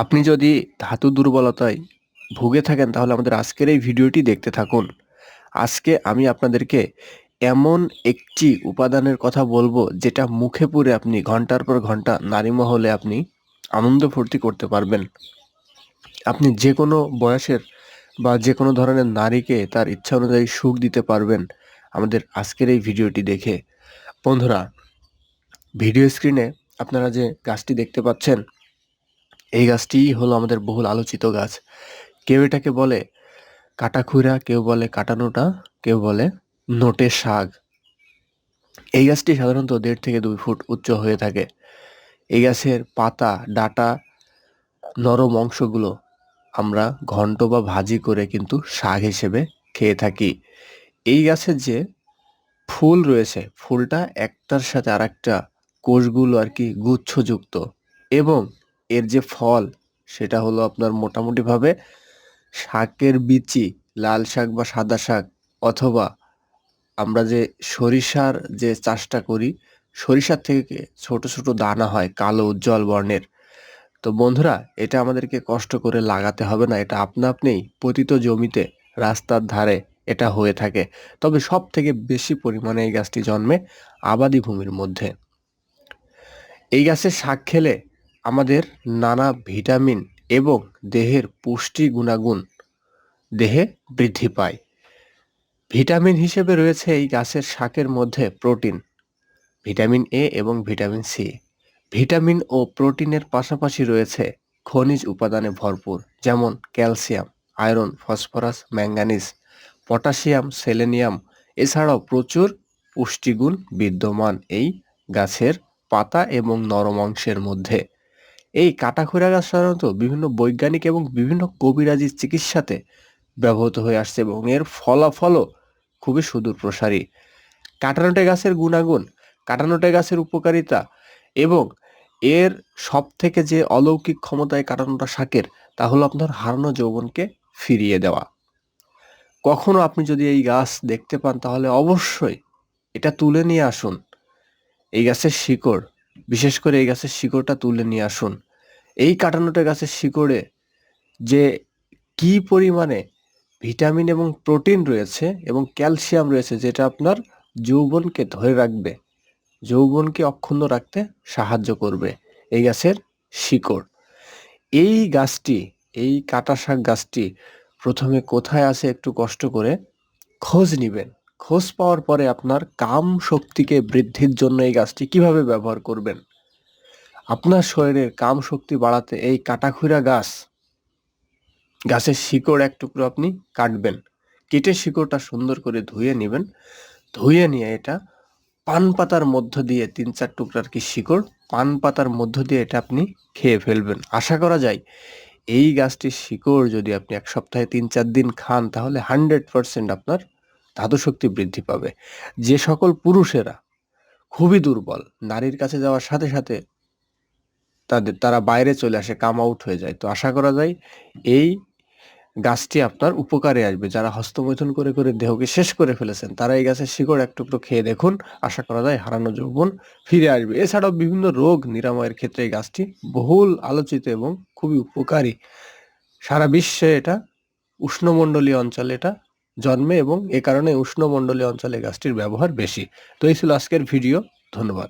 আপনি যদি ধাতু দুর্বলতায় ভুগে থাকেন তাহলে আমাদের আজকের এই ভিডিওটি দেখতে থাকুন। আজকে আমি আপনাদেরকে এমন একটি উপাদানের কথা বলবো যেটা মুখে পুরে আপনি ঘন্টার পর ঘন্টা নারী মহলে আপনি আনন্দ ফুর্তি করতে পারবেন। আপনি যে কোনো বয়সের বা যে কোনো ধরনের নারীকে তার ইচ্ছা অনুযায়ী সুখ দিতে পারবেন আমাদের আজকের এই ভিডিওটি দেখে। বন্ধুরা, ভিডিও স্ক্রিনে আপনারা যে গাছটি দেখতে পাচ্ছেন, এই গাছটিই হলো আমাদের বহুল আলোচিত গাছ। কেউ এটাকে বলে কাটাখুরা, কেউ বলে কাটানোটা, কেউ বলে নোটে শাক। এই গাছটি সাধারণত 1.5 থেকে 2 ফুট উচ্চ হয়ে থাকে। এই গাছের পাতা, ডাঁটা, নরম অংশগুলো আমরা ঘন্ট বা ভাজি করে কিন্তু শাক হিসেবে খেয়ে থাকি। এই গাছের যে ফুল রয়েছে, ফুলটা একটার সাথে আরেকটা কোষগুলো আর কি গুচ্ছযুক্ত, এবং এর যে ফল সেটা হলো আপনার মোটামুটিভাবে শাকের বিচি, লাল শাক বা সাদা শাক, অথবা আমরা যে সরিষার যে চাষটা করি, সরিষার থেকে ছোট ছোট দানা হয় কালো উজ্জ্বল বর্ণের। তো বন্ধুরা, এটা আমাদেরকে কষ্ট করে লাগাতে হবে না, এটা আপনা আপনিই পতিত জমিতে, রাস্তার ধারে এটা হয়ে থাকে। তবে সব থেকে বেশি পরিমাণে এই গাছটি জন্মে আবাদি ভূমির মধ্যে। এই গাছের শাক খেলে আমাদের নানা ভিটামিন এবং দেহের পুষ্টি গুণাগুণ দেহে বৃদ্ধি পায়। ভিটামিন হিসেবে রয়েছে এই গাছের শাকের মধ্যে প্রোটিন, ভিটামিন এ এবং ভিটামিন সি। ভিটামিন ও প্রোটিনের পাশাপাশি রয়েছে খনিজ উপাদানে ভরপুর, যেমন calcium, iron, phosphorus, manganese, potassium, selenium. এছাড়াও প্রচুর পুষ্টিগুণ বিদ্যমান এই গাছের পাতা এবং নরম অংশের মধ্যে। এই কাটাখুরা গাছ সাধারণত বিভিন্ন বৈজ্ঞানিক এবং বিভিন্ন কবিরাজি চিকিৎসাতে ব্যবহৃত হয়ে আসছে এবং এর ফলাফলও খুবই সুদূর প্রসারী। কাটানোটে গাছের গুণাগুণ, কাটানোটে গাছের উপকারিতা এবং এর সবথেকে যে অলৌকিক ক্ষমতায় কাটানোটা শাকের, তা হলো আপনার হারানো যৌবনকে ফিরিয়ে দেওয়া। কখনো আপনি যদি এই গাছ দেখতে পান তাহলে অবশ্যই এটা তুলে নিয়ে আসুন। এই গাছের শিকড়, বিশেষ করে এই গাছের শিকড়টা তুলে নিয়ে আসুন। এই কাটানোটে গাছের শিকড়ে যে কি পরিমাণে ভিটামিন এবং প্রোটিন রয়েছে এবং ক্যালসিয়াম রয়েছে, যেটা আপনার যৌবনকে ধরে রাখবে, যৌবনকে অক্ষুণ্ণ রাখতে সাহায্য করবে এই গাছের শিকড়। এই গাছটি, এই কাটা শাক গাছটি প্রথমে কোথায় আছে একটু কষ্ট করে খোঁজ নিবেন। খোঁজ পাওয়ার পরে আপনার কাম শক্তিকে বৃদ্ধির জন্য এই গাছটি কিভাবে ব্যবহার করবেন, আপনার শরীরের কাম শক্তি বাড়াতে এই কাটাখুরা গাছের শিকড় এক টুকরো আপনি কাটবেন। কেটে শিকড়টা সুন্দর করে ধুয়ে নেবেন। ধুয়ে নিয়ে এটা পান পাতার মধ্য দিয়ে 3-4 টুকরার কি শিকড় পান পাতার মধ্য দিয়ে এটা আপনি খেয়ে ফেলবেন। আশা করা যায় এই গাছটির শিকড় যদি আপনি 1 সপ্তাহে 3-4 দিন খান তাহলে 100% আপনার ধাতু শক্তি বৃদ্ধি পাবে। যে সকল পুরুষেরা খুবই দুর্বল, নারীর কাছে যাওয়ার সাথে সাথে তারা বাইরে চলে আসে, কাম আউট হয়ে যায়। তো আশা করা যায় এই গাছটি আপনার উপকারে আসবে। যারা হস্তমৈথুন করে করে দেহকে শেষ করে ফেলেছেন তারা এই গাছের শিকড় এক টুকরো খেয়ে দেখুন। আশা করা যায় হারানো যৌবন ফিরে আসবে। এছাড়াও বিভিন্ন রোগ নিরাময়ের ক্ষেত্রে এই গাছটি বহুল আলোচিত এবং খুবই উপকারী। সারা বিশ্বে এটা উষ্ণমণ্ডলীয় অঞ্চলে এটা জন্মে এবং এ কারণে উষ্ণমণ্ডলীয় অঞ্চলে গাছটির ব্যবহার বেশি। তো এই ছিল আজকের ভিডিও। ধন্যবাদ।